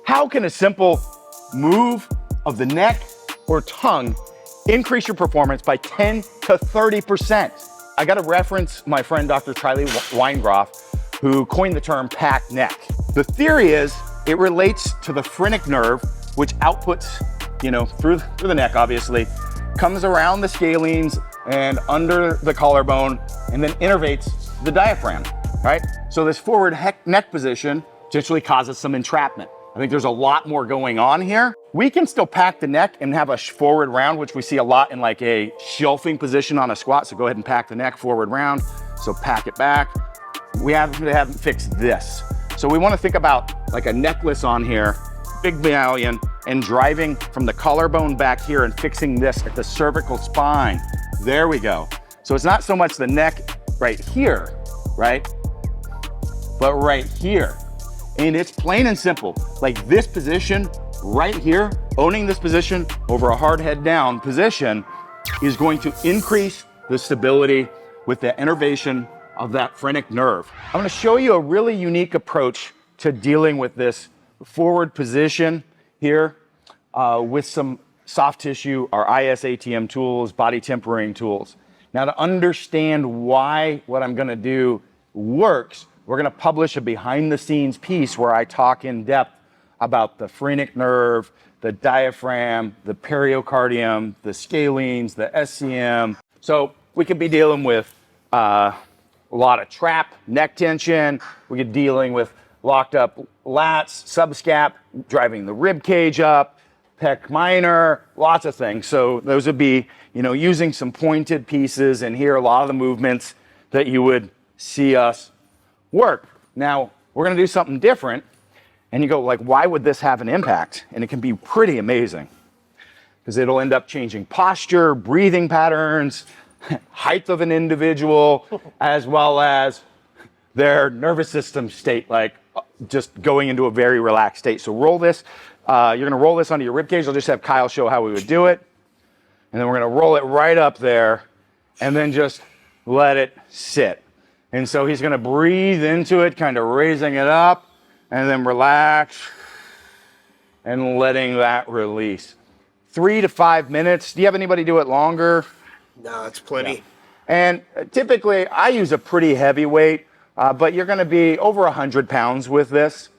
How can a simple move of the neck or tongue increase your performance by 10 to 30%? I got to reference my friend Dr. Charlie Weingroff, who coined the term packed neck. The theory is it relates to the phrenic nerve, which outputs, through the neck, obviously, comes around the scalenes and under the collarbone, and then innervates the diaphragm, right? So this forward neck position potentially causes some entrapment. I think there's a lot more going on here. We can still pack the neck and have a forward round, which we see a lot in like a shelving position on a squat. So go ahead and pack the neck forward round. So pack it back. We haven't fixed this. So we want to think about like a necklace on here, big medallion, and driving from the collarbone back here and fixing this at the cervical spine. There we go. So it's not so much the neck right here, right? But right here. And it's plain and simple. Like this position right here, owning this position over a hard head down position is going to increase the stability with the innervation of that phrenic nerve. I'm gonna show you a really unique approach to dealing with this forward position here with some soft tissue, our ISATM tools, body tempering tools. Now to understand why what I'm gonna do works, we're gonna publish a behind the scenes piece where I talk in depth about the phrenic nerve, the diaphragm, the periocardium, the scalenes, the SCM. So we could be dealing with a lot of trap, neck tension. We could be dealing with locked up lats, subscap, driving the rib cage up, pec minor, lots of things. So those would be, using some pointed pieces and here a lot of the movements that you would see us work. Now, we're gonna do something different. And you go like, why would this have an impact? And it can be pretty amazing because it'll end up changing posture, breathing patterns, height of an individual, as well as their nervous system state, like just going into a very relaxed state. So roll this, you're gonna roll this onto your rib cage. I'll just have Kyle show how we would do it. And then we're gonna roll it right up there and then just let it sit. And so he's gonna breathe into it, kind of raising it up and then relax and letting that release. 3 to 5 minutes. Do you have anybody do it longer? No, it's plenty. Yeah. And typically I use a pretty heavy weight, but you're gonna be over 100 pounds with this.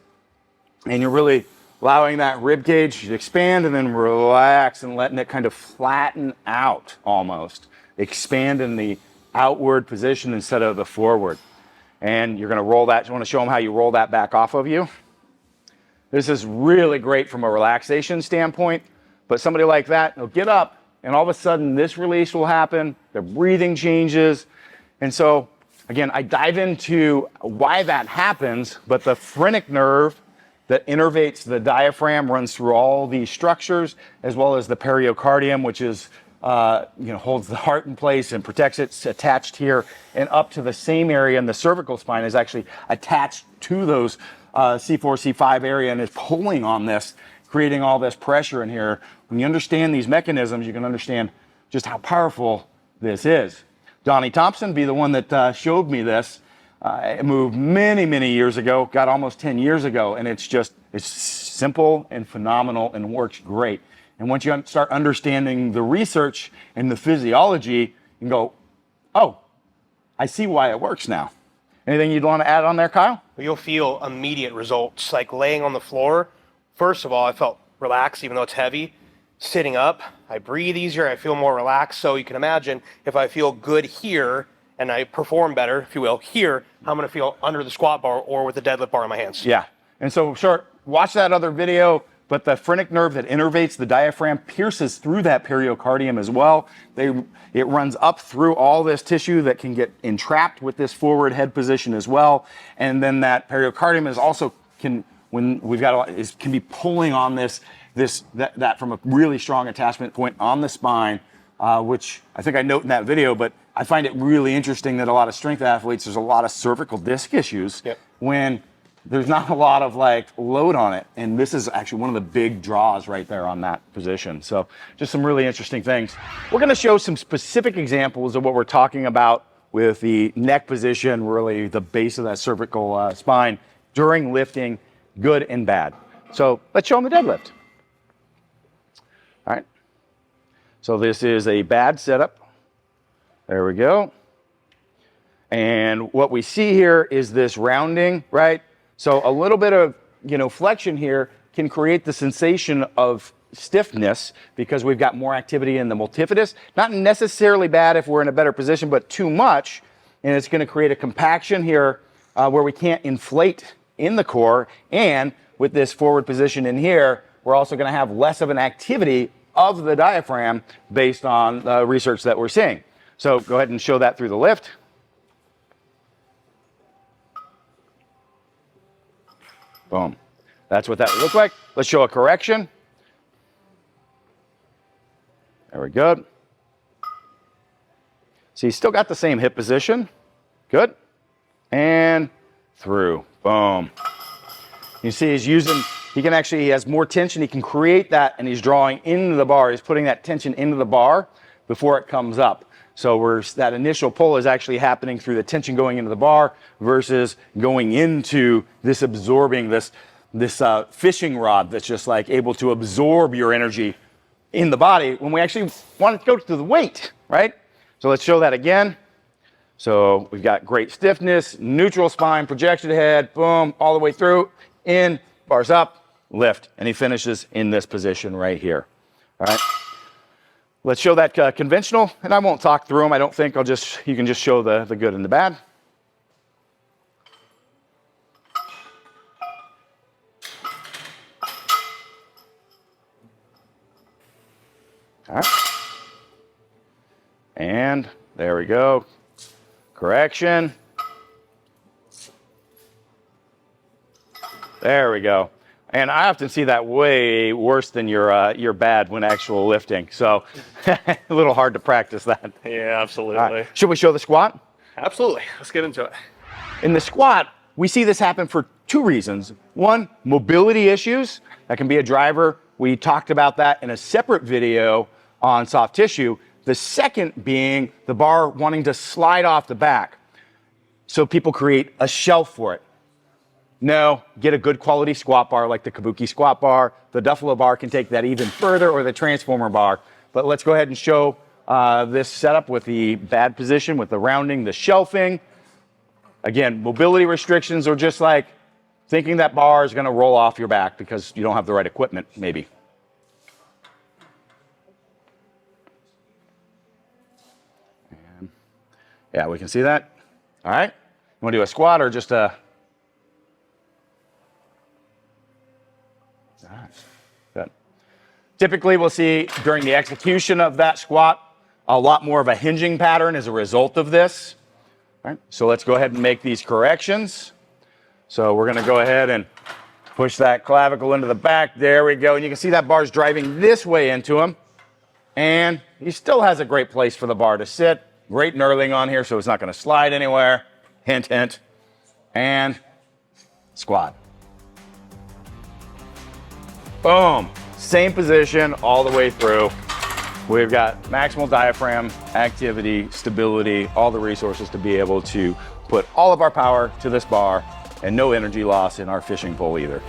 And you're really allowing that rib cage to expand and then relax and letting it kind of flatten out almost. Expand in the outward position instead of the forward. And you're gonna roll that. You wanna show them how you roll that back off of you? This is really great from a relaxation standpoint, but somebody like that, they'll get up and all of a sudden this release will happen, their breathing changes. And so, again, I dive into why that happens, but the phrenic nerve that innervates the diaphragm runs through all these structures, as well as the periocardium, which is holds the heart in place and protects it. It's attached here and up to the same area in the cervical spine is actually attached to those C4, C5 area and is pulling on this, creating all this pressure in here. When you understand these mechanisms, you can understand just how powerful this is. Donnie Thompson be the one that showed me this. It moved many, many years ago, got almost 10 years ago, and it's simple and phenomenal and works great. And once you start understanding the research and the physiology, you can go, oh, I see why it works now. Anything you'd want to add on there, Kyle? You'll feel immediate results. Like laying on the floor, first of all, I felt relaxed, even though it's heavy. Sitting up, I breathe easier, I feel more relaxed. So you can imagine if I feel good here and I perform better, if you will, here, how I'm going to feel under the squat bar or with the deadlift bar in my hands. Yeah. And so, watch that other video. But the phrenic nerve that innervates the diaphragm pierces through that periocardium as well. It runs up through all this tissue that can get entrapped with this forward head position as well. And then that pericardium is also can be pulling on that from a really strong attachment point on the spine, which I think I note in that video. But I find it really interesting that a lot of strength athletes, there's a lot of cervical disc issues when there's not a lot of load on it. And this is actually one of the big draws right there on that position. So just some really interesting things. We're going to show some specific examples of what we're talking about with the neck position, really the base of that cervical spine during lifting, good and bad. So let's show them the deadlift. All right. So this is a bad setup. There we go. And what we see here is this rounding, right? So a little bit of, flexion here can create the sensation of stiffness because we've got more activity in the multifidus. Not necessarily bad if we're in a better position, but too much, and it's going to create a compaction here where we can't inflate in the core. And with this forward position in here, we're also going to have less of an activity of the diaphragm based on the research that we're seeing. So go ahead and show that through the lift. Boom. That's what that would look like. Let's show a correction. There we go. So you still got the same hip position. Good. And through. Boom. You see he has more tension. He can create that, and he's drawing into the bar. He's putting that tension into the bar before it comes up. So that initial pull is actually happening through the tension going into the bar versus going into this absorbing, this fishing rod that's just like able to absorb your energy in the body when we actually want it to go to the weight, right? So let's show that again. So we've got great stiffness, neutral spine, projection head, boom, all the way through, in, bars up, lift, and he finishes in this position right here, all right? Let's show that conventional, and I won't talk through them. I don't think you can just show the good and the bad. All right. And there we go. Correction. There we go. And I often see that way worse than your bad when actual lifting. So a little hard to practice that. Yeah, absolutely. Right. Should we show the squat? Absolutely. Let's get into it. In the squat, we see this happen for two reasons. One, mobility issues. That can be a driver. We talked about that in a separate video on soft tissue. The second being the bar wanting to slide off the back. So people create a shelf for it. No, get a good quality squat bar like the Kabuki squat bar. The Duffalo bar can take that even further, or the transformer bar. But let's go ahead and show this setup with the bad position, with the rounding, the shelving. Again, mobility restrictions are just like thinking that bar is going to roll off your back because you don't have the right equipment, maybe. And yeah, we can see that. All right. You want to do a squat or just a... Good. Typically, we'll see during the execution of that squat a lot more of a hinging pattern as a result of this. All right, so let's go ahead and make these corrections. So we're going to go ahead and push that clavicle into the back. There we go. And you can see that bar's driving this way into him. And he still has a great place for the bar to sit. Great knurling on here, so it's not going to slide anywhere. Hint, hint. And squat. Boom. Same position all the way through. We've got maximal diaphragm, activity, stability, all the resources to be able to put all of our power to this bar and no energy loss in our fishing pole either.